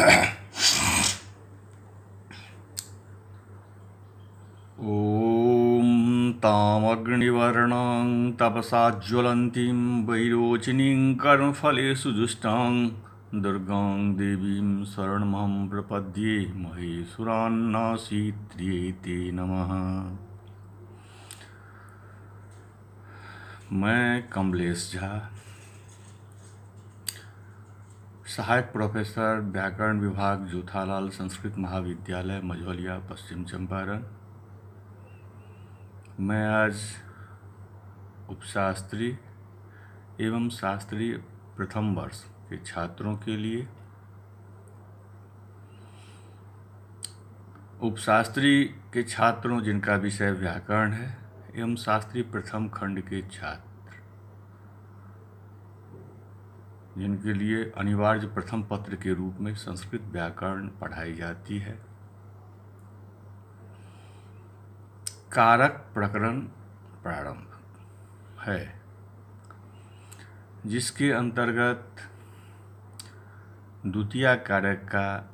ॐ तामग्निवर्णां तपसा ज्वलन्तीं वैरोचिनीं कर्मफलेषु दुष्टां दुर्गां देवीं शरणमहं प्रपद्ये महेश्वरान्नासीत्र्यै ते नमः। मैं कमलेश झा, सहायक प्रोफेसर व्याकरण विभाग जोथालाल संस्कृत महाविद्यालय मझौलिया पश्चिम चंपारण। मैं आज उपशास्त्री एवं शास्त्री प्रथम वर्ष के छात्रों के लिए उपशास्त्री के छात्रों जिनका विषय व्याकरण है एवं शास्त्री प्रथम खंड के छात्र जिनके लिए अनिवार्य प्रथम पत्र के रूप में संस्कृत व्याकरण पढ़ाई जाती है, कारक प्रकरण प्रारंभ है, जिसके अंतर्गत द्वितीय कारक का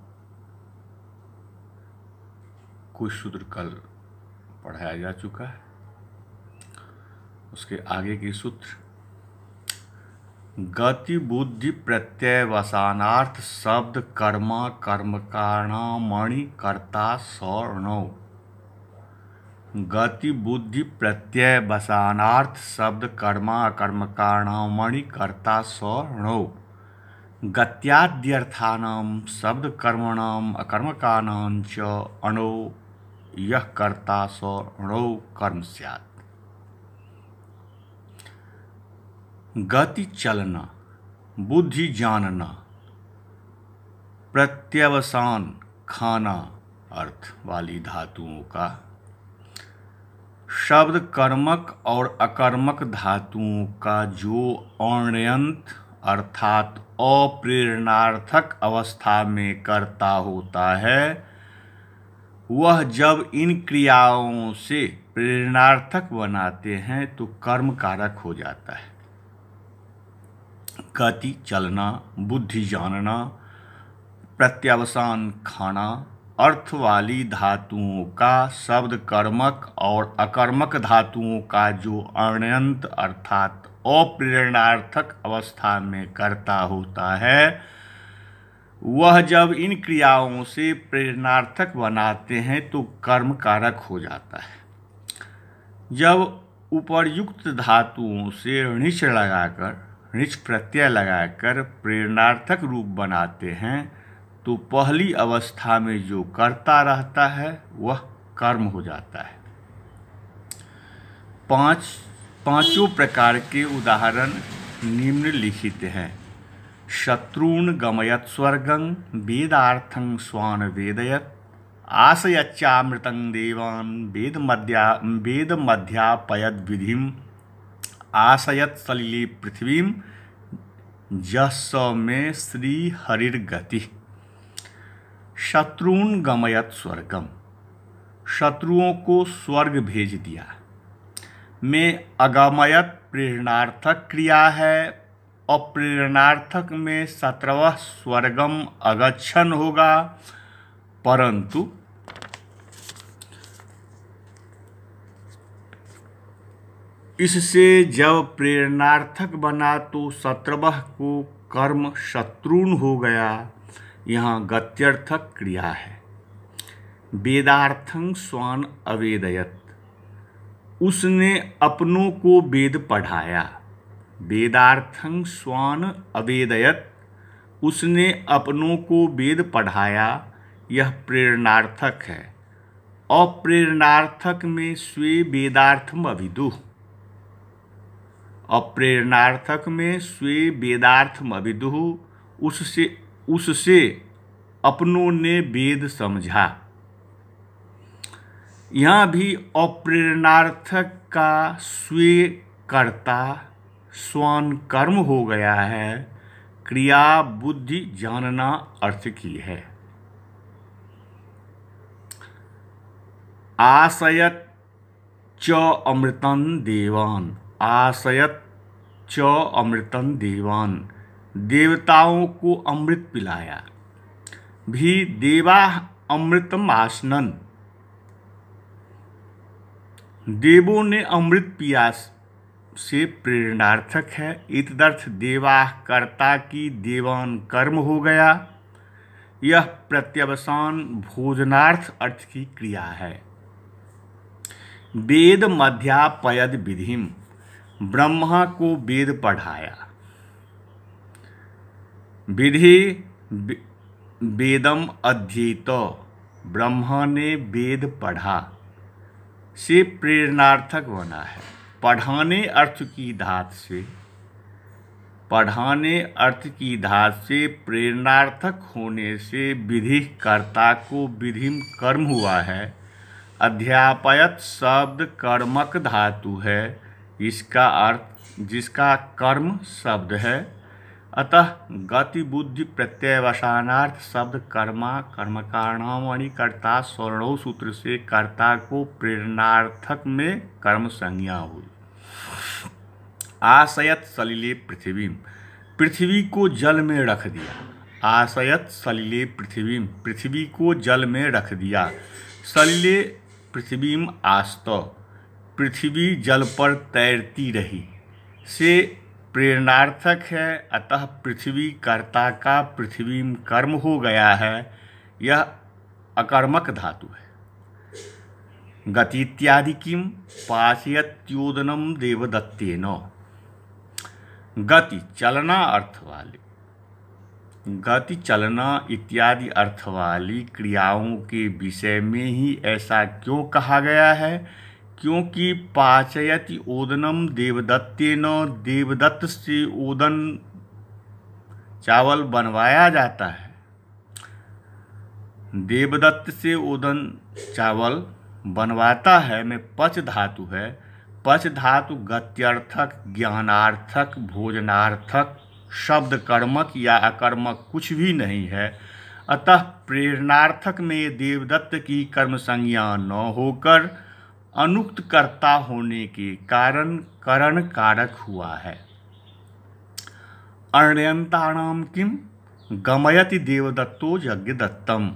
कुछ सूत्र कल पढ़ाया जा चुका है। उसके आगे के सूत्र गति बुद्धि प्रत्यय वसानार्थ शब्द कर्मा कर्मकाणामणि कर्ता सवर्णौ। गति बुद्धि प्रत्यय वसानार्थ शब्द कर्मा कर्मकाणामणि कर्ता सवर्णौ। गत्याद्यर्थानां शब्द कर्मणाम अकर्मकानां च अणो यः कर्ता सवर्णौ कर्म स्यात्। गति चलना, बुद्धि जानना, प्रत्यवसान खाना अर्थ वाली धातुओं का, शब्द कर्मक और अकर्मक धातुओं का जो अण्यंत अर्थात अप्रेरणार्थक अवस्था में कर्ता होता है, वह जब इन क्रियाओं से प्रेरणार्थक बनाते हैं तो कर्म कारक हो जाता है। गति चलना, बुद्धि जानना, प्रत्यवसान खाना अर्थ वाली धातुओं का, शब्द कर्मक और अकर्मक धातुओं का जो अण्यंत अर्थात अप्रेरणार्थक अवस्था में कर्ता होता है, वह जब इन क्रियाओं से प्रेरणार्थक बनाते हैं तो कर्म कारक हो जाता है। जब उपर्युक्त धातुओं से ऋच प्रत्यय लगाकर प्रेरणार्थक रूप बनाते हैं तो पहली अवस्था में जो कर्ता रहता है वह कर्म हो जाता है। पांचों प्रकार के उदाहरण निम्नलिखित हैं। शत्रून् गमयत् स्वर्गं वेदार्थं स्वान् वेदयत्। आशयच्चामृतं देवान् वेदमध्यापयद्विधिम्। आशयत् सलिले पृथ्वीं जस्स में श्रीहरिर्गति। शत्रून् गमयत् स्वर्गम, शत्रुओं को स्वर्ग भेज दिया। में अगमयत प्रेरणार्थक क्रिया है, अप्रेरणार्थक में 17वां स्वर्गम अगच्छन होगा, परंतु इससे जब प्रेरणार्थक बना तो 17वां को कर्म शत्रुन हो गया। यहाँ गत्यर्थक क्रिया है। वेदार्थं स्वान् अवेदयत्, उसने अपनों को वेद पढ़ाया। वेदार्थं स्वान् अवेदयत्, उसने अपनों को वेद पढ़ाया, यह प्रेरणार्थक है। अप्रेरणार्थक में स्वे वेदार्थम अभिदुः, अप्रेरणार्थक में स्वे वेदार्थम अभिदुः, उससे अपनों ने वेद समझा। यहाँ भी अप्रेरणार्थक का स्वे कर्ता स्वान कर्म हो गया है। क्रिया बुद्धि जानना अर्थ की है। आशयत च अमृतं देवान्, आशयत च अमृतं देवान्, देवताओं को अमृत पिलाया। भी देवा अमृतम आसनन, देवों ने अमृत पिया से प्रेरणार्थक है। इतदर्थ देवा कर्ता की देवान कर्म हो गया। यह प्रत्यवसान भोजनार्थ अर्थ की क्रिया है। वेद मध्यापयद विधिम, ब्रह्मा को वेद पढ़ाया। विधि वेदम अध्येत, ब्रह्मा ने वेद पढ़ा से प्रेरणार्थक बना है। पढ़ाने अर्थ की धात से, पढ़ाने अर्थ की धात से प्रेरणार्थक होने से विधि कर्ता को विधिम कर्म हुआ है। अध्यापयत शब्द कर्मक धातु है, जिसका कर्म शब्द है। अतः गति बुद्धि प्रत्ययवसानार्थ शब्द कर्मा कर्मकाणामणि कर्ता स्वर्णौ सूत्र से कर्ता को प्रेरणार्थक में कर्म संज्ञा हुई। आशयत सलिले पृथ्वी, पृथ्वी को जल में रख दिया। आशयत सलिले पृथ्वी, पृथ्वी को जल में रख दिया। सलिले पृथ्वीम आस्त, पृथ्वी जल पर तैरती रही से प्रेरणार्थक है। अतः पृथ्वी कर्ता का पृथ्वी कर्म हो गया है। यह अकर्मक धातु है। गति इत्यादि किम पाचयत्योदनम देवदत्तेन, गति चलना अर्थ वाली, गति चलना इत्यादि अर्थ वाली क्रियाओं के विषय में ही ऐसा क्यों कहा गया है? क्योंकि पाचयति ओदनम देवदत्तेन, देवदत्त से ओदन चावल बनवाया जाता है। देवदत्त से ओदन चावल बनवाता है में पच धातु है। पच धातु गत्यर्थक, ज्ञानार्थक, भोजनार्थक, शब्द कर्मक या अकर्मक कुछ भी नहीं है। अतः प्रेरणार्थक में देवदत्त की कर्म संज्ञा न होकर अनुक्त कर्ता होने के कारण करण कारक हुआ है। अर्ण्यन्तानां किम गमयति देवदत्तो यज्ञदत्तम,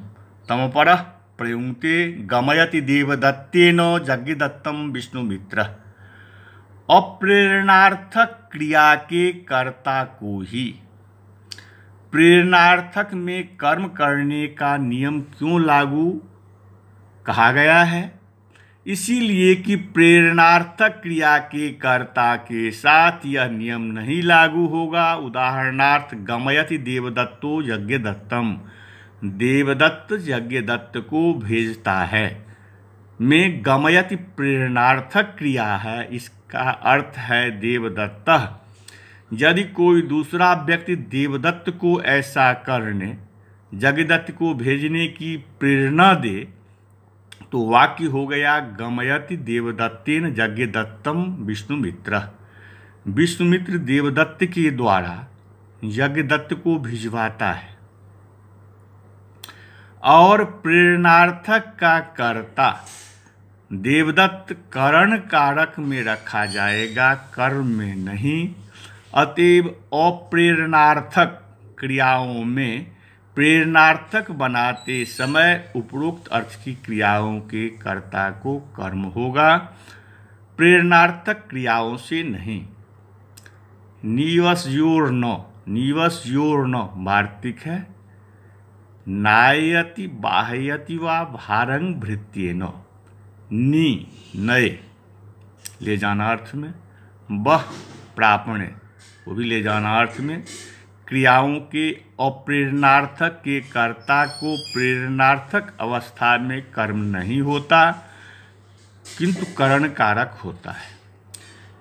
तमपरः प्रयुङ्क्ते गमयति देवदत्तेन यज्ञदत्तम विष्णुमित्र। अप्रेरणार्थक क्रिया के कर्ता को ही प्रेरणार्थक में कर्म करने का नियम क्यों लागू कहा गया है? इसीलिए कि प्रेरणार्थक क्रिया के कर्ता के साथ यह नियम नहीं लागू होगा। उदाहरणार्थ गमयति देवदत्तो यज्ञदत्तम, देवदत्त यज्ञदत्त को भेजता है में गमयति प्रेरणार्थक क्रिया है। इसका अर्थ है देवदत्तः। यदि कोई दूसरा व्यक्ति देवदत्त को ऐसा करने, यज्ञदत्त को भेजने की प्रेरणा दे तो वाक्य हो गया गमयति देवदत्तेन यज्ञदत्तम विष्णुमित्र। विष्णुमित्र देवदत्त के द्वारा यज्ञदत्त को भिजवाता है। और प्रेरणार्थक का कर्ता देवदत्त करण कारक में रखा जाएगा, कर्म में नहीं। अतएव अप्रेरणार्थक क्रियाओं में प्रेरणार्थक बनाते समय उपरोक्त अर्थ की क्रियाओं के कर्ता को कर्म होगा, प्रेरणार्थक क्रियाओं से नहीं। निवस्योर्न, निवस्योर्न वार्तिक है। नायति बाह्यति वा भारंग भृत्येन, नी नए ले जाना अर्थ में, बह प्रापणे वो भी ले जाना अर्थ में। क्रियाओं के अप्रेरणार्थक के कर्ता को प्रेरणार्थक अवस्था में कर्म नहीं होता किंतु करण कारक होता है।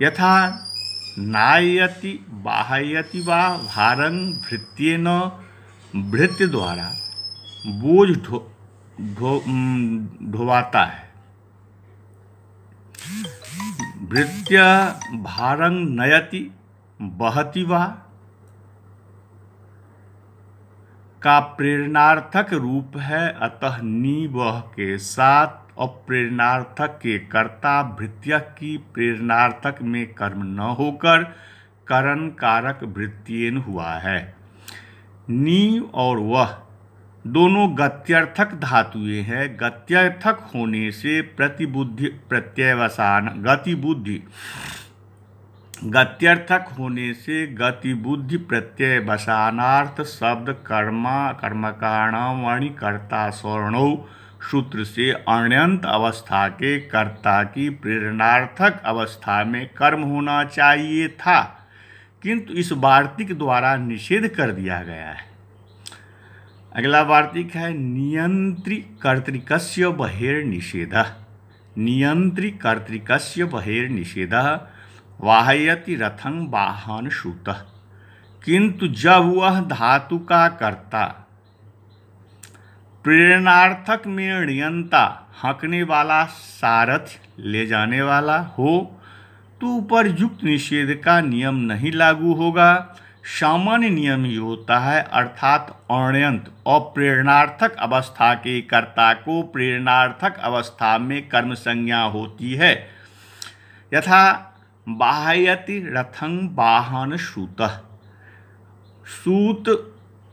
यथा नायति बाह्यति वा भारंग भृत्येन, भृत्य द्वारा बोझ ढोवाता है। भृत्य भारंग नयति बहति वा का प्रेरणार्थक रूप है। अतः नी वह के साथ अप्रेरणार्थक के कर्ता भृत्य की प्रेरणार्थक में कर्म न होकर करण कारक भृत्येन हुआ है। नी और वह दोनों गत्यर्थक धातुएं हैं। गत्यर्थक होने से प्रतिबुद्धि प्रत्ययवसान गत्यर्थक होने से गतिबुद्धि प्रत्ययवसानार्थ शब्द कर्मकाणां वणि कर्ता स्वर्णौ सूत्र से अण्यंत अवस्था के कर्ता की प्रेरणार्थक अवस्था में कर्म होना चाहिए था, किंतु इस वार्तिक द्वारा निषेध कर दिया गया है। अगला वार्तिक है नियंत्री कर्तृकस्य बहिर्निषेधः। नियंत्री कर्तृकस्य बहिर्निषेधः वाहयति रथं वाहन सूतः। किंतु जब वह धातु का कर्ता प्रेरणार्थक में नियंता हाँकने वाला सारथी ले जाने वाला हो तो उपर्युक्त निषेध का नियम नहीं लागू होगा। सामान्य नियम ही होता है, अर्थात अण्यंत और प्रेरणार्थक अवस्था के कर्ता को प्रेरणार्थक अवस्था में कर्म संज्ञा होती है। यथा वाहयति रथं वाहन सूतः। सूत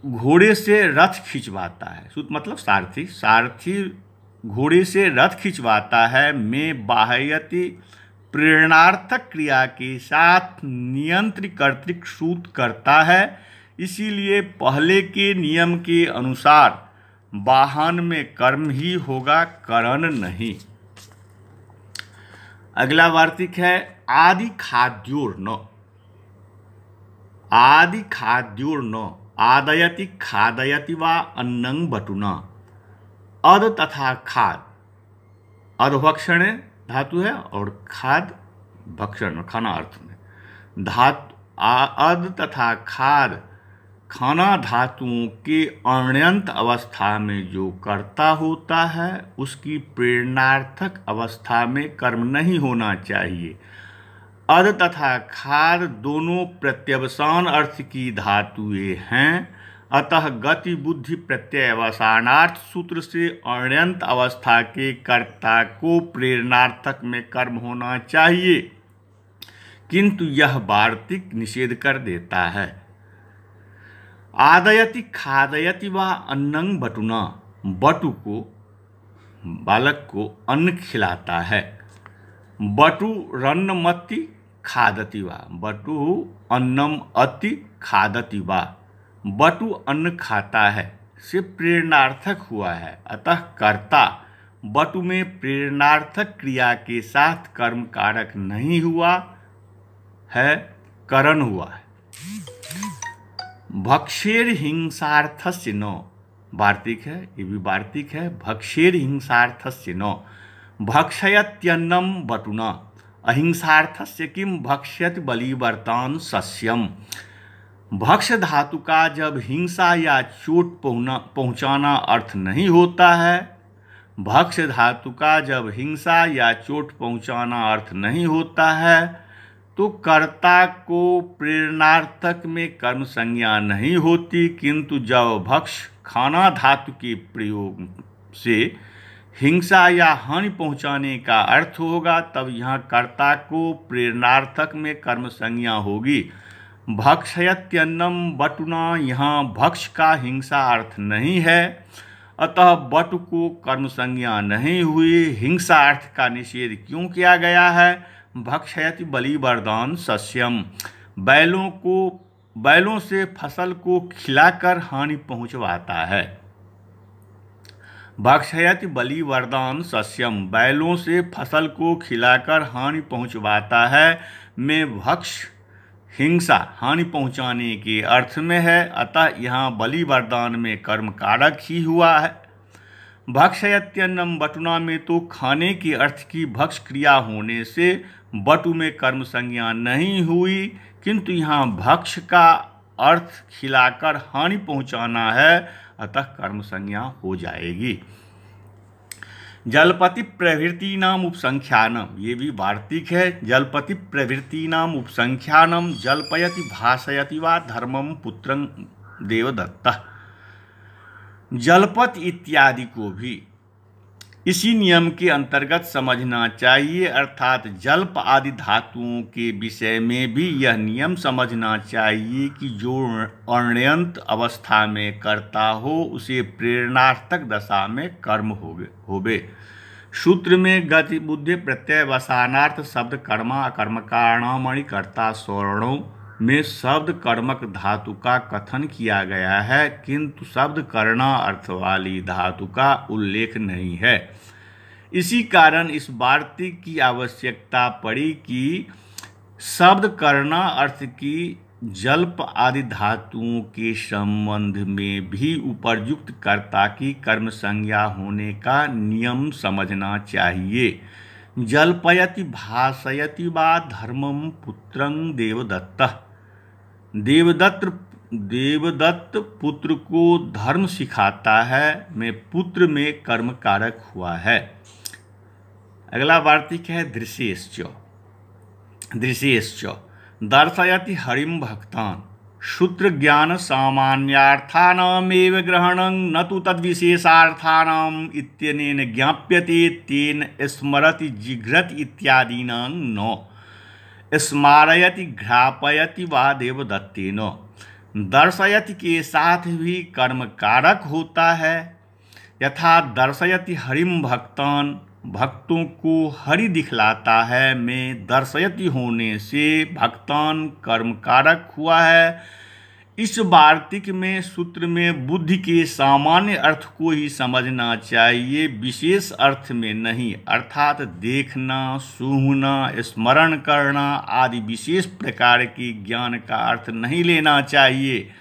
घोड़े से रथ खिंचवाता है। सूत मतलब सारथी। सारथी घोड़े से रथ खिंचवाता है। में वाहयति प्रेरणार्थक क्रिया के साथ नियंत्र कर्तृक सूत करता है। इसीलिए पहले के नियम के अनुसार वाहन में कर्म ही होगा, करण नहीं। अगला वार्तिक है आदि खाद्योर्न। आदि खाद्योर्न आदयति खादयति वा अन्नं बटुना। अद तथा खाद, अधभक्षण धातु है और खाद भक्षण खाना अर्थ में। धातु अद तथा खाद खाना धातुओं के अण्यंत अवस्था में जो कर्ता होता है उसकी प्रेरणार्थक अवस्था में कर्म नहीं होना चाहिए। अद तथा खाद दोनों प्रत्यवसान अर्थ की धातुएं हैं, अतः गति बुद्धि प्रत्ययवसानार्थ सूत्र से अण्यंत अवस्था के कर्ता को प्रेरणार्थक में कर्म होना चाहिए, किंतु यह वार्तिक निषेध कर देता है। आदयति खादयति वा अन्नं बटुना। बटु को बालक को अन्न खिलाता है। बटु रन्नमति खादति वा। बटु अन्नम अति खादति वा। बटु अन्न खाता है से प्रेरणार्थक हुआ है, अतः कर्ता बटु में प्रेरणार्थक क्रिया के साथ कर्म कारक नहीं हुआ है, करण हुआ है। भक्षेर हिंसार्थस्य न। वार्तिक है, ये भी वार्तिक है। भक्षेर हिंसार्थस्य न भक्षयत्यन्नं बटुना। अहिंसार्थस्य किम भक्ष्यति बलिवर्तान् सस्यम। भक्ष धातु का जब हिंसा या चोट पहुंचाना अर्थ नहीं होता है, भक्ष धातु का जब हिंसा या चोट पहुंचाना अर्थ नहीं होता है तो कर्ता को प्रेरणार्थक में कर्म संज्ञा नहीं होती, किंतु जब भक्ष खाना धातु के प्रयोग से हिंसा या हानि पहुंचाने का अर्थ होगा तब यहाँ कर्ता को प्रेरणार्थक में कर्म संज्ञा होगी। भक्षयत्यन्नं बटुना, यहाँ भक्ष का हिंसा अर्थ नहीं है, अतः बटु को कर्म संज्ञा नहीं हुई। हिंसा अर्थ का निषेध क्यों किया गया है? भक्षयति बलिवर्दान सस्यम। बैलों से फसल को खिलाकर हानि पहुंचवाता है। भक्षयति बलिवर्दान सस्यम, बैलों से फसल को खिलाकर हानि पहुंचवाता है। में भक्ष हिंसा हानि पहुंचाने के अर्थ में है, अतः यहाँ बलिवर्दान में कर्म कारक ही हुआ है। भक्षयत्यन्नं बटुना में तो खाने के अर्थ की भक्ष क्रिया होने से बटु में कर्म संज्ञा नहीं हुई, किंतु यहाँ भक्ष का अर्थ खिलाकर हानि पहुंचाना है, अतः कर्म संज्ञा हो जाएगी। जलपति प्रभृति नाम उपसंख्यानम, ये भी वार्तिक है। जलपति प्रभृति नाम उपसंख्यानम जल्पयति भाषयति वा धर्मम पुत्रं देवदत्तः। जलपति इत्यादि को भी इसी नियम के अंतर्गत समझना चाहिए, अर्थात जल्प आदि धातुओं के विषय में भी यह नियम समझना चाहिए कि जो अण्यंत अवस्था में कर्ता हो उसे प्रेरणार्थक दशा में कर्म होवे। सूत्र में गति बुद्धि प्रत्यय वसानार्थ शब्द कर्मा अकर्मकाणामणि कर्ता स्वर्णों में शब्द कर्मक धातु का कथन किया गया है, किंतु शब्द कर्णा अर्थ वाली धातु का उल्लेख नहीं है। इसी कारण इस वार्तिक की आवश्यकता पड़ी कि शब्द कर्णा अर्थ की जल्प आदि धातुओं के संबंध में भी उपर्युक्त कर्ता की कर्म संज्ञा होने का नियम समझना चाहिए। जल्पयति भाषयति वा धर्मं पुत्रं देवदत्तः। देवदत्त पुत्र को धर्म सिखाता है, में पुत्र में कर्म कारक हुआ है। अगला वार्तिक है दृशेश्च दर्शयति हरिं भक्तान्। सूत्र ज्ञान सामान्यार्थानामेव ग्रहणं न तु तद्विशेषार्थानाम् इत्यनेन ज्ञाप्यते, तेन स्मरति जिघ्रति इत्यादीनां न। स्मारयति घ्रापयति वा देवदत्तेन। दर्शयति के साथ भी कर्म कारक होता है। यथा दर्शयति हरिं भक्तान्, भक्तों को हरि दिखलाता है, में दर्शयति होने से भक्तान कर्म कारक हुआ है। इस वार्तिक में सूत्र में बुद्धि के सामान्य अर्थ को ही समझना चाहिए, विशेष अर्थ में नहीं, अर्थात देखना, सूंघना, स्मरण करना आदि विशेष प्रकार के ज्ञान का अर्थ नहीं लेना चाहिए।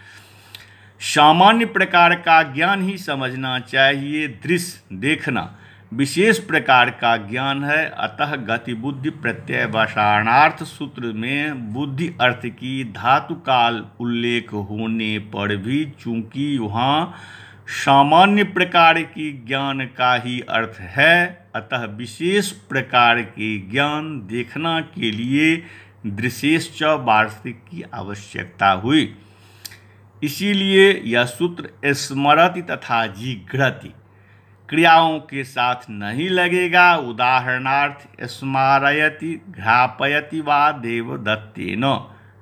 सामान्य प्रकार का ज्ञान ही समझना चाहिए। दृश्य देखना विशेष प्रकार का ज्ञान है। अतः गति बुद्धि प्रत्यय वसानार्थ सूत्र में बुद्धि अर्थ की धातु काल उल्लेख होने पर भी चूंकि वहाँ सामान्य प्रकार की ज्ञान का ही अर्थ है, अतः विशेष प्रकार के ज्ञान देखना के लिए दृशेश्च वार्तिक की आवश्यकता हुई। इसीलिए यह सूत्र स्मरति तथा जिघ्रति क्रियाओं के साथ नहीं लगेगा। उदाहरणार्थ स्मारयति घ्रापयति वा देवदत्तेन।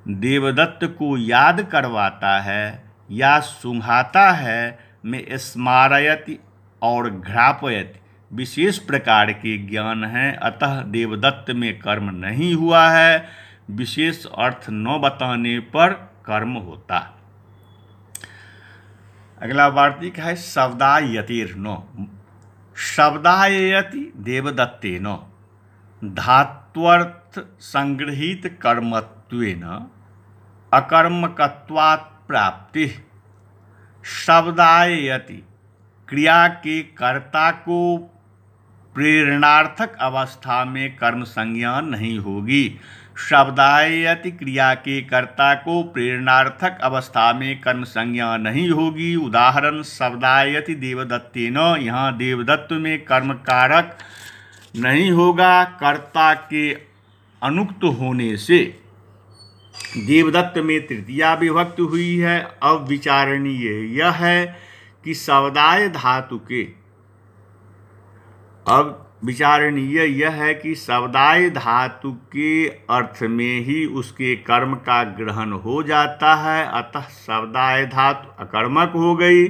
देवदत्त को याद करवाता है या सुंघाता है, में स्मारयति और घ्रापयति विशेष प्रकार के ज्ञान हैं, अतः देवदत्त में कर्म नहीं हुआ है। विशेष अर्थ न बताने पर कर्म होता। अगला वार्तिक है शब्दायतिर्न। शब्दायति देवदत्तेन धात्वर्थ संगृहीत कर्मत्वेन अकर्मकत्वात् प्राप्ति। शब्दायति क्रिया के कर्ता को प्रेरणार्थक अवस्था में कर्म संज्ञा नहीं होगी। शब्दायति क्रिया के कर्ता को प्रेरणार्थक अवस्था में कर्म संज्ञा नहीं होगी। उदाहरण शब्दायति देवदत्तेन, यहाँ देवदत्त में कर्म कारक नहीं होगा। कर्ता के अनुक्त होने से देवदत्त में तृतीया विभक्ति हुई है। अब विचारणीय यह है कि शब्दाय धातु के शब्दाय धातु के अर्थ में ही उसके कर्म का ग्रहण हो जाता है, अतः शब्दाय धातु अकर्मक हो गई।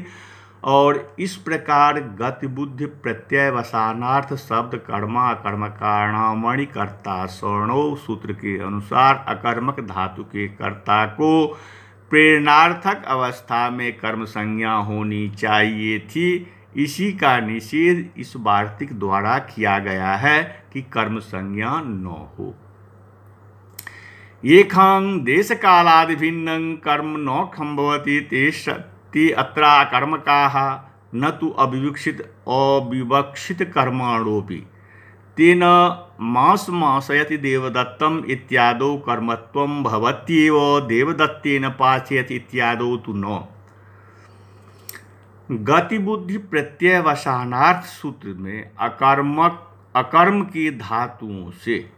और इस प्रकार गति बुद्धि प्रत्यय वसानार्थ शब्द कर्मा अकर्मकाणामणि कर्ता स्वर्णो सूत्र के अनुसार अकर्मक धातु के कर्ता को प्रेरणार्थक अवस्था में कर्म संज्ञा होनी चाहिए थी। इसी का निषेध इस वार्तिक द्वारा किया गया है कि कर्म संज्ञा न हो। येखां देश कालादि भिन्नं कर्म न खंभवति ते अत्र कर्मकाः न तु अविवक्षित कर्माणोपि तेन मासयति देवदत्तम इत्यादौ कर्मत्वं भवत्येव देवदत्तेन पाचयति इत्यादौ तु न। गति बुद्धि प्रत्यय वसानार्थ सूत्र में अकर्म की धातुओं से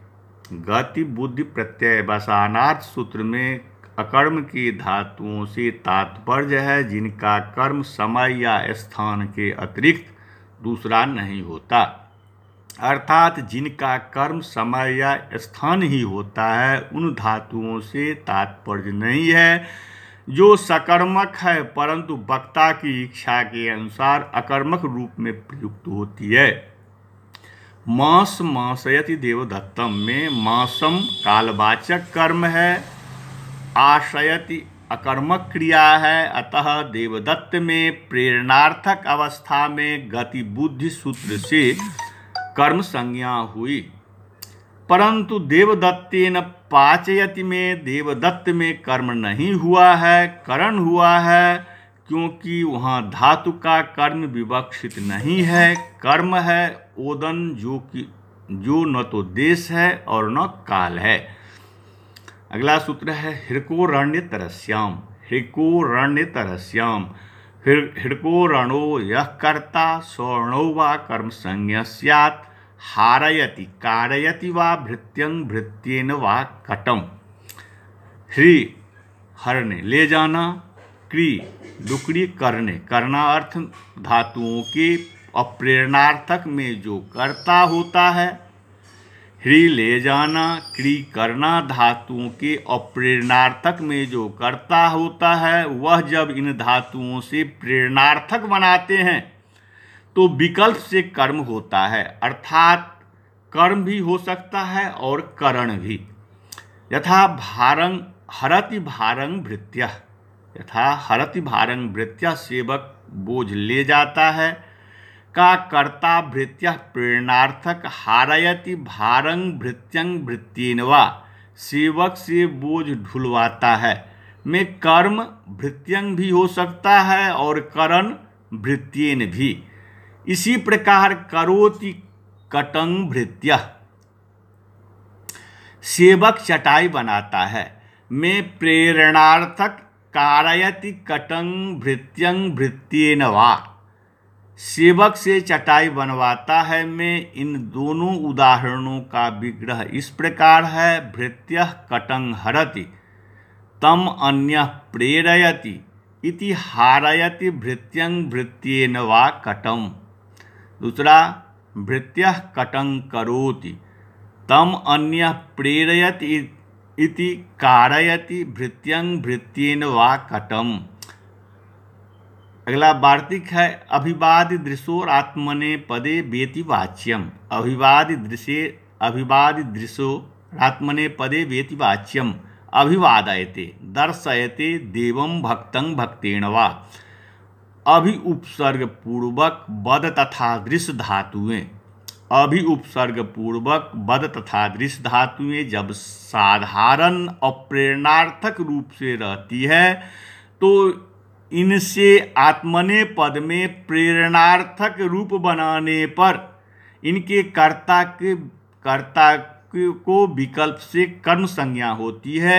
गति बुद्धि प्रत्यय वसानार्थ सूत्र में अकर्म की धातुओं से तात्पर्य है जिनका कर्म समय या स्थान के अतिरिक्त दूसरा नहीं होता। अर्थात जिनका कर्म समय या स्थान ही होता है, उन धातुओं से तात्पर्य नहीं है जो सकर्मक है परंतु वक्ता की इच्छा के अनुसार अकर्मक रूप में प्रयुक्त होती है। मास मासयति देवदत्तम में मासम कालवाचक कर्म है, आशयति अकर्मक क्रिया है, अतः देवदत्त में प्रेरणार्थक अवस्था में गति बुद्धि सूत्र से कर्म संज्ञा हुई। परंतु देवदत्तेन पाचयति में देवदत्त में कर्म नहीं हुआ है, करण हुआ है, क्योंकि वहाँ धातु का कर्म विवक्षित नहीं है, कर्म है ओदन जो न तो देश है और न काल है। अगला सूत्र है हृकोरण्यतरस्याम। हृकोरण्यतरस्याम हृकोरणो यः कर्ता सवर्णो वा कर्म संज्ञा स्यात्, हारयति कारयति वा भृत्यं भृत्येन वा कटम। हृ हरने ले जाना, क्री डुकरी करने, करना अर्थ धातुओं के अप्रेरणार्थक में जो कर्ता होता है। ह्री ले जाना, क्री करना धातुओं के अप्रेरणार्थक में जो कर्ता होता है। वह जब इन धातुओं से प्रेरणार्थक बनाते हैं तो विकल्प से कर्म होता है, अर्थात कर्म भी हो सकता है और करण भी। यथा भारंग हरति भारंग भृत्यः, यथा हरति भारंग भृत्यः सेवक बोझ ले जाता है, का कर्ता भृत्यः प्रेरणार्थक, हारयति भारंग भृत्यंग भृत्येन वा सेवक से बोझ ढुलवाता है में कर्म भृत्यंग भी हो सकता है और करण भृत्येन भी। इसी प्रकार करोति कटंग भृत्यः सेवक चटाई बनाता है में प्रेरणार्थक, कारयति कटंग भृत्यंग भृत्येन वा सेवक से चटाई बनवाता है में इन दोनों उदाहरणों का विग्रह इस प्रकार है। भृत्यः कटंग हरति तम अन्यः प्रेरयति इति हारयति भृत्यंग भृत्येन वा कटम। दूसरा भृत्यः कटंग करोति तम अन्यः प्रेरयति इति कारयति भृत्यंग भृत्येन वा कटम। अगला वार्तिक है अभिवादि दृशोर आत्मने पदे वेति वाच्यम। अभिवादि दृशोर आत्मने पदे वेति वाच्यम अभिवादयते दर्शयते देवं भक्तं भक्तेन वा। अभि उपसर्ग पूर्वक बद तथा दृश्य धातुएं, अभि उपसर्ग पूर्वक बद तथा दृश्य धातुएं जब साधारण अप्रेरणार्थक रूप से रहती है तो इनसे आत्मने पद में प्रेरणार्थक रूप बनाने पर इनके कर्ता को विकल्प से कर्म संज्ञा होती है।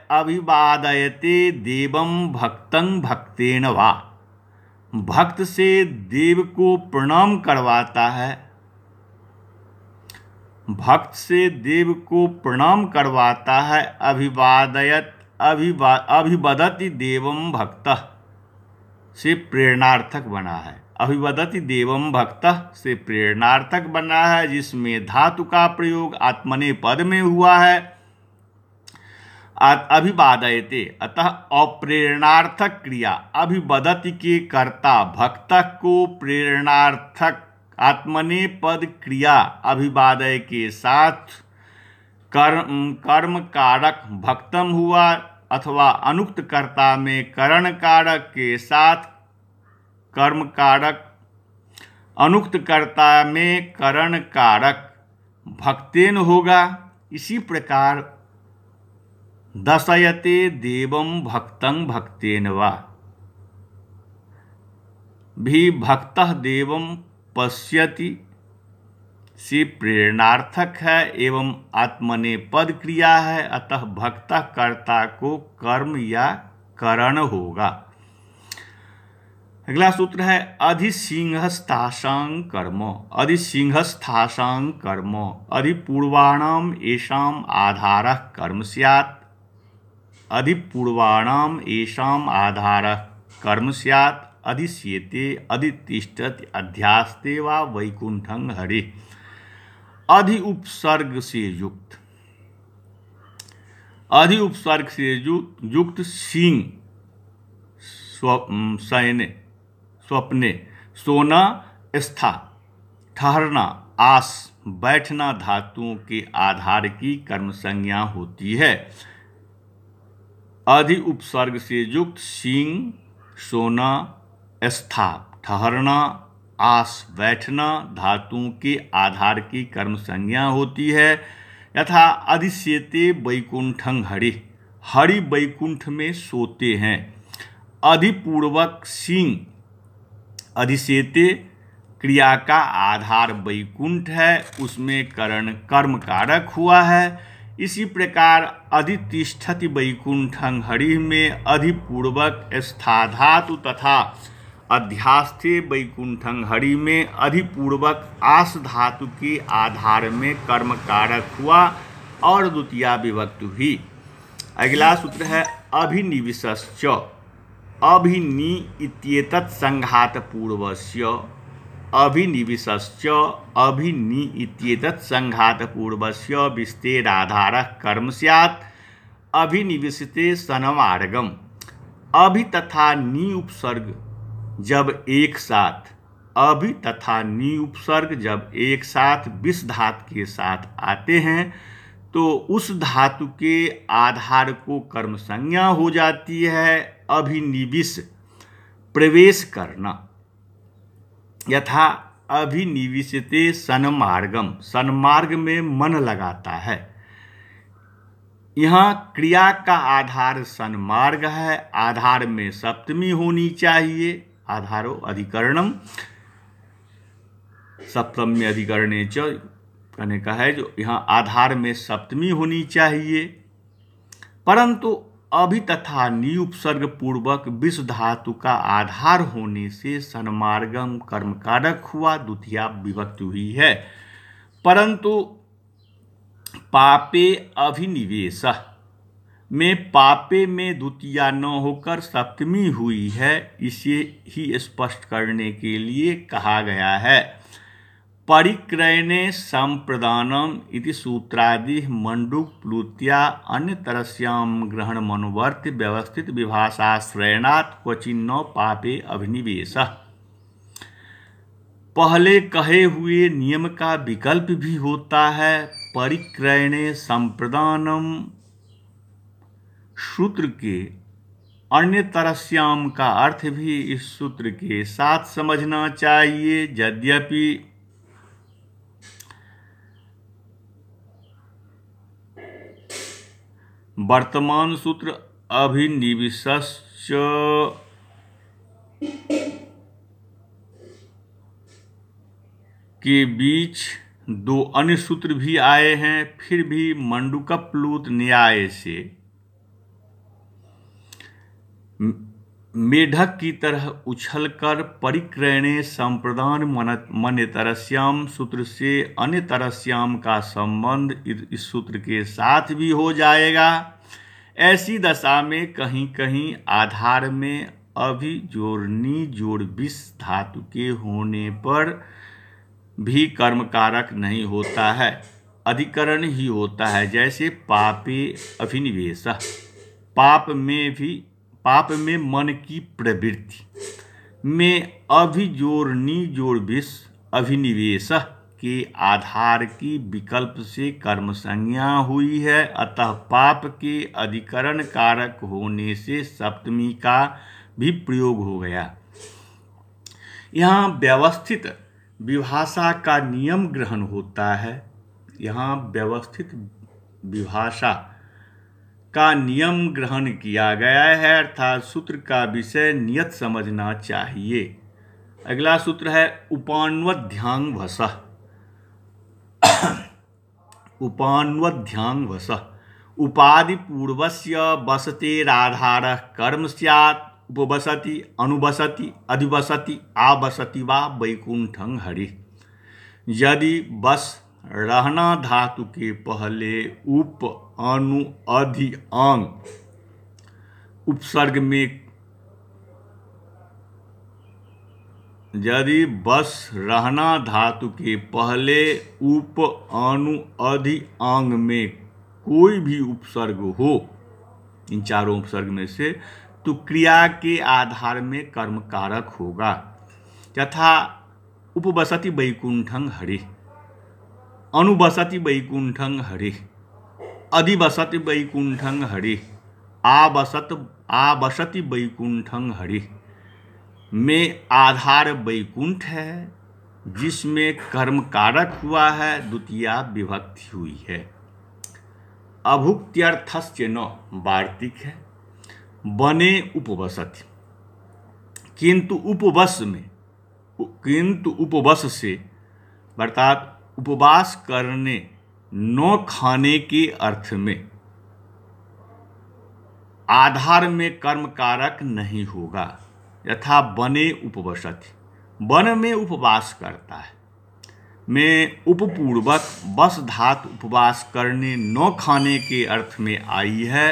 अभिवादयते देवं भक्तं भक्तेन वा, भक्त से देव को प्रणाम करवाता है, भक्त से देव को प्रणाम करवाता है। अभिवदति देवं भक्तः से प्रेरणार्थक बना है, अभिवदति देवं भक्तः से प्रेरणार्थक बना है जिसमें धातु का प्रयोग आत्मने पद में हुआ है। अभिवादयते अतः अप्रेरणार्थक क्रिया, अभिवदति के कर्ता भक्तः को प्रेरणार्थक आत्मने पद क्रिया अभिवादय के साथ कर्म कारक भक्तम हुआ, अथवा अनुक्त कर्ता में करण कारक के साथ कर्म कारक, अनुक्त कर्ता में करण कारक भक्तेन होगा। इसी प्रकार दशयते देवं भक्तं भक्तेन वा भी भक्तः देवं पश्यति से प्रेरणार्थक है एवं आत्मने पद क्रिया है, अतः भक्तः कर्ता को कर्म या करण होगा। अगला सूत्र है अधिसिंहस्थासां कर्म। अधिसिंहस्थासां कर्म अधिपूर्वाणाम येषाम् आधारः कर्म स्यात्। अधिपूर्वाणाम येषाम् आधारः कर्म स्यात् अधिष्येते अधितिष्ठति अध्यास्ते वा वैकुंठं हरे। अधि उपसर्ग से युक्त, अधि उपसर्ग से युक्त सिंह शयने स्वप्ने, सोना स्था, ठहरना आस, बैठना धातुओं के आधार की कर्म संज्ञा होती है। अधि उपसर्ग से युक्त सिंह, सोना, स्था, ठहरना, आस, बैठना धातुओं के आधार की कर्म संज्ञा होती है। यथा अधिष्येते वैकुंठं हरि, हरि वैकुंठ में सोते हैं। अधिपूर्वक सिंह, अधिष्येते क्रिया का आधार वैकुंठ है, उसमें करण कर्म कारक हुआ है। इसी प्रकार अधितिष्ठति वैकुंठं हरि में अधिपूर्वक स्था धातु तथा अध्यास्थे वैकुंठं हरि में अधिपूर्वक आस धातु के आधार में कर्म कारक हुआ और द्वितीया विभक्ति हुई। अगला सूत्र है अभिनिविशश्च, अभिनि इत्येतत् संघात पूर्वस्य, अभिनिविशश्च अभिनि इत्येतत् संघात पूर्वस्य विस्तेराधारः कर्म स्यात्। अभिनिविशते सनमार्गम, अभि तथा नि उपसर्ग जब एक साथ, अभि तथा नि उपसर्ग जब एक साथ विस धातु के साथ आते हैं तो उस धातु के आधार को कर्म संज्ञा हो जाती है। अभिनिविश प्रवेश करना। यथा अभिनिविशते सन्मार्गम, सन्मार्ग में मन लगाता है। यहाँ क्रिया का आधार सन्मार्ग है, आधार में सप्तमी होनी चाहिए। आधारो अधिकरणम, सप्तमी अधिकरणे च कहने का है, जो यहाँ आधार में सप्तमी होनी चाहिए। परंतु अभि तथा नि उपसर्ग पूर्वक विस धातु का आधार होने से सन्मार्गम कर्म कारक हुआ, द्वितीया विभक्ति हुई है। परंतु पापे अभिनिवेश में पापे में द्वितीया न होकर सप्तमी हुई है, इसे ही स्पष्ट करने के लिए कहा गया है। परिक्रयणे संप्रदानम इति सूत्रादि मंडूक प्लुत्या अन्य तरस्याम ग्रहण मनोवर्त व्यवस्थित विभाषाश्रयणात् क्वचिन्न पापे अभिनिवेश। पहले कहे हुए नियम का विकल्प भी होता है। परिक्रयणे संप्रदानम सूत्र के अन्य तरस्याम का अर्थ भी इस सूत्र के साथ समझना चाहिए। यद्यपि वर्तमान सूत्र अभिनिविशश्च के बीच दो अन्य सूत्र भी आए हैं, फिर भी मंडूकप्लुत न्याय से मेढक की तरह उछलकर परिक्रयणे संप्रदान मन्यतरस्याम सूत्र से अन्यतरस्याम का संबंध इस सूत्र के साथ भी हो जाएगा। ऐसी दशा में कहीं कहीं आधार में अभि जोड़ नि जोड़ विस धातु के होने पर भी कर्म कारक नहीं होता है, अधिकरण ही होता है। जैसे पापे अभिनिवेश, पाप में मन की प्रवृत्ति में अभि जोड़ नि जोड़ विस अभिनिवेश के आधार की विकल्प से कर्म संज्ञा हुई है। अतः पाप के अधिकरण कारक होने से सप्तमी का भी प्रयोग हो गया। यहाँ व्यवस्थित विभाषा का नियम ग्रहण होता है। यहाँ व्यवस्थित विभाषा का नियम ग्रहण किया गया है, अर्थात सूत्र का विषय नियत समझना चाहिए। अगला सूत्र है उपान्वध्यां वसः। उपान्वध्यां वसः उपाधि पूर्वस्य वसतेराधारः कर्म स्यात्। उपवसति, अनुवसति, अधिवसति, आवसति वा वैकुंठं हरि। यदि बस रहना धातु के पहले उप अनु अधि अंग उपसर्ग में यदि बस रहना धातु के पहले उप अनु अधि अंग में कोई भी उपसर्ग हो, इन चारों उपसर्ग में से, तो क्रिया के आधार में कर्म कारक होगा। यथा उपवसति वैकुंठं हरि, अनुवसति वैकुंठं हरि, अधिवसति वैकुंठं हरि, आवसति वैकुंठं हरि में आधार वैकुंठ है, जिसमें कर्म कारक हुआ है, द्वितीया विभक्ति हुई है। अभुक्त्यर्थस्य न वार्तिक है। बने उपवसति, किंतु उपवस से अर्थात उपवास करने, न खाने के अर्थ में आधार में कर्म कारक नहीं होगा। यथा बने उपवसति, वन में उपवास करता है, में उपपूर्वक बस धातु उपवास करने न खाने के अर्थ में आई है,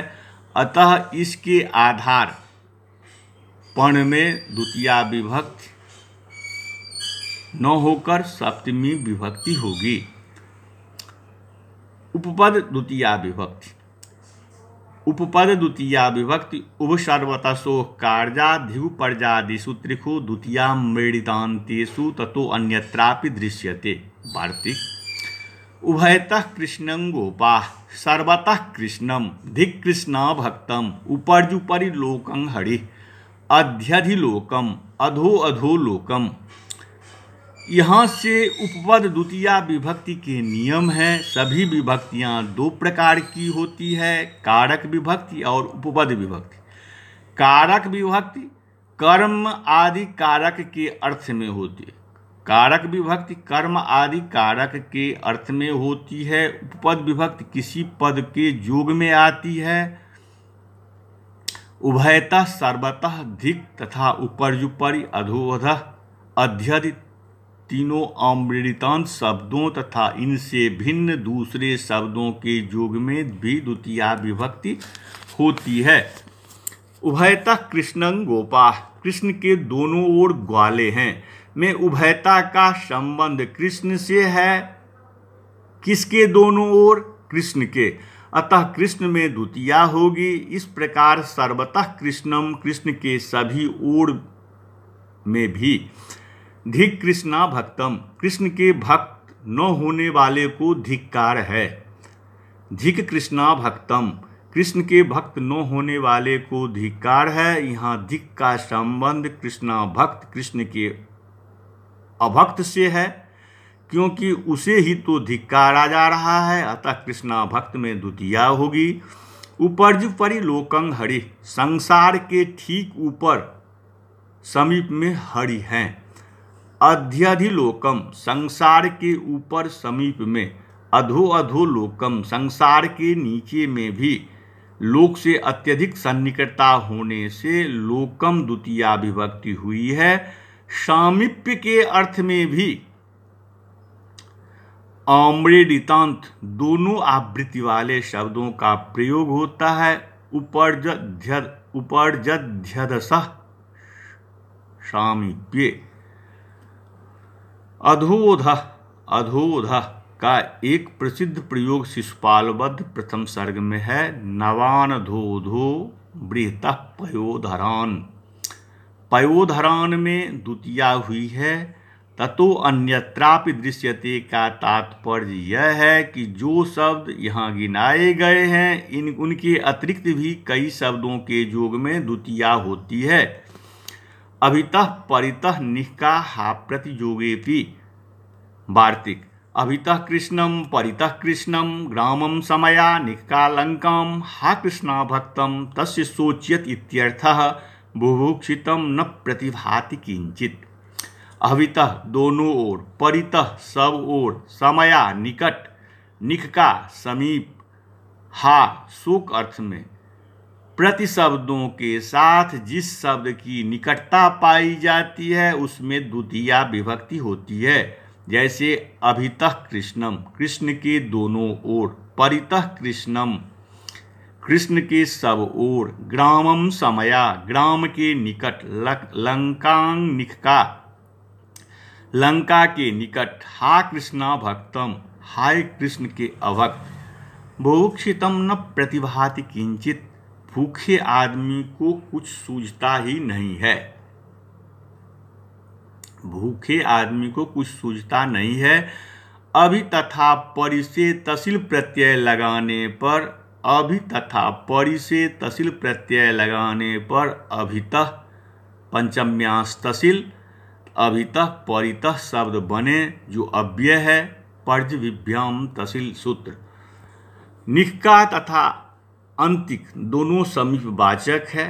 अतः इसके आधार पण में द्वितीया विभक्ति न होकर सप्तमी विभक्ति होगी। उपपद द्वितीया विभक्ति। उपपद द्वितीया विभक्ति उपसर्वतसो कार्याधिगु पर्यादिषु त्रिखु द्वितीया मृडितान्तेषु ततो अन्यत्रापि दृश्यते। वार्तिक। उभयतः कृष्णं गोपा सर्वतः कृष्णम धिक् कृष्णा भक्तम उपर्जुपरि लोकं हरि अध्यधिलोकम अधो अधो लोकम। यहाँ से उपपद द्वितीया विभक्ति के नियम हैं। सभी विभक्तियाँ दो प्रकार की होती है, कारक विभक्ति और उपपद विभक्ति। कारक विभक्ति कर्म आदि कारक के अर्थ में होती है। कारक विभक्ति कर्म आदि कारक के अर्थ में होती है। उपपद विभक्ति किसी पद के योग में आती है। उभयतः सर्वतः धिक् तथा उपर्युपरि अधोअधः अध्यधि तीनों अमृतांत शब्दों तथा इनसे भिन्न दूसरे शब्दों के योग में भी द्वितीया विभक्ति होती है। उभयतः कृष्णं गोपा, कृष्ण के दोनों ओर ग्वाले हैं। में उभयता का संबंध कृष्ण से है। किसके दोनों ओर? कृष्ण के। अतः कृष्ण में द्वितीया होगी। इस प्रकार सर्वतः कृष्णम, कृष्ण के सभी ओर में भी। धिक् कृष्णा भक्तम, कृष्ण के भक्त न होने वाले को धिक्कार है। धिक् कृष्णा भक्तम, कृष्ण के भक्त न होने वाले को धिक्कार है। यहाँ धिक् का संबंध कृष्णा भक्त कृष्ण के अभक्त से है, क्योंकि उसे ही तो धिक्कारा जा रहा है। अतः कृष्णा भक्त में द्वितीया होगी। उपर्जुपरि लोकं हरि, संसार के ठीक ऊपर समीप में हरि हैं। अध्यधिलोकम, संसार के ऊपर समीप में। अधो अधो लोकम, संसार के नीचे में भी। लोक से अत्यधिक सन्निकटता होने से लोकम द्वितीया विभक्ति हुई है। सामीप्य के अर्थ में भी अमृडितांत दोनों आवृत्ति वाले शब्दों का प्रयोग होता है। उपरजध्यदसः सामीप्य। अधोधः, अधोधः का एक प्रसिद्ध प्रयोग शिशुपालवध प्रथम सर्ग में है। नवानधोधो बृहतः पयोधरान, पयोधरान में द्वितीया हुई है। ततो अन्यत्रापि दृश्यते का तात्पर्य यह है कि जो शब्द यहाँ गिनाए गए हैं उनके अतिरिक्त भी कई शब्दों के योग में द्वितीया होती है। अभितः परितः निष्का हा प्रतियोगेपि। वार्तिक। अभितः कृष्णम परितः कृष्णम ग्रामं समया निष्का लंकाम हा कृष्णा भक्तम तस्य शोच्यत इत्यर्थः। बुभुक्षितम न प्रतिभाति किंचित। अभितः दोनों ओर, परितः सब ओर, समया निकट, निष्का समीप, हा शोक अर्थ में। प्रति शब्दों के साथ जिस शब्द की निकटता पाई जाती है उसमें द्वितीया विभक्ति होती है। जैसे अभितः कृष्णम, कृष्ण के दोनों ओर। परितः कृष्णम, कृष्ण के सब ओर। ग्रामम समया, ग्राम के निकट। लंकांग निष्का, लंका के निकट, हा कृष्णा भक्तम, हाय कृष्ण के अभक्त, बुभुक्षितम न प्रतिभाति किंचित, भूखे आदमी को कुछ सूझता ही नहीं है। भूखे आदमी को कुछ सूझता नहीं है। अभी तथा परि से तसिल प्रत्यय लगाने पर, अभी तथा परि से तसिल प्रत्यय लगाने पर अभितः पंचम्यांश तसिल, अभितः परितः शब्द बने जो अव्यय है। पर्जविभ्याम तसिल सूत्र। निष्का तथा अंतिक दोनों समीपवाचक है।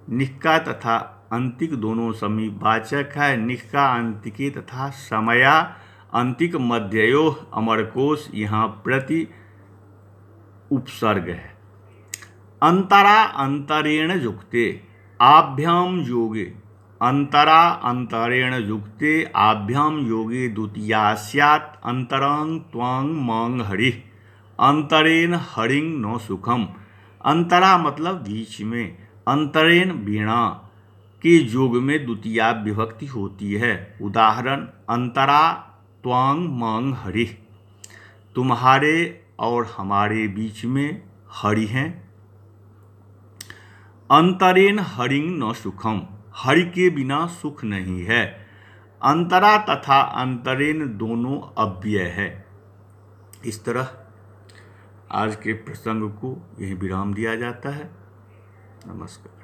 निष्का तथा अंतिक दोनों समीपवाचक है। निष्का अंतिके तथा समया अंतिक मध्ययोः अमरकोश यहाँ प्रति उपसर्ग है। अंतरा अंतरेण युक्ते आभ्याम योगे, अंतरा अंतरेण युक्ते आभ्याम योगे द्वितीया स्यात् अंतरांग त्वांग मांग हरिः, अंतरेण हरिंग नो सुखम। अंतरा मतलब बीच में, अंतरेण वीणा के योग में द्वितीया विभक्ति होती है। उदाहरण अंतरा त्वांग मांग हरिः, तुम्हारे और हमारे बीच में हरि हैं। अंतरेण हरिंग न सुखम, हरि के बिना सुख नहीं है। अंतरा तथा अंतरेण दोनों अव्यय है। इस तरह आज के प्रसंग को यही विराम दिया जाता है। नमस्कार।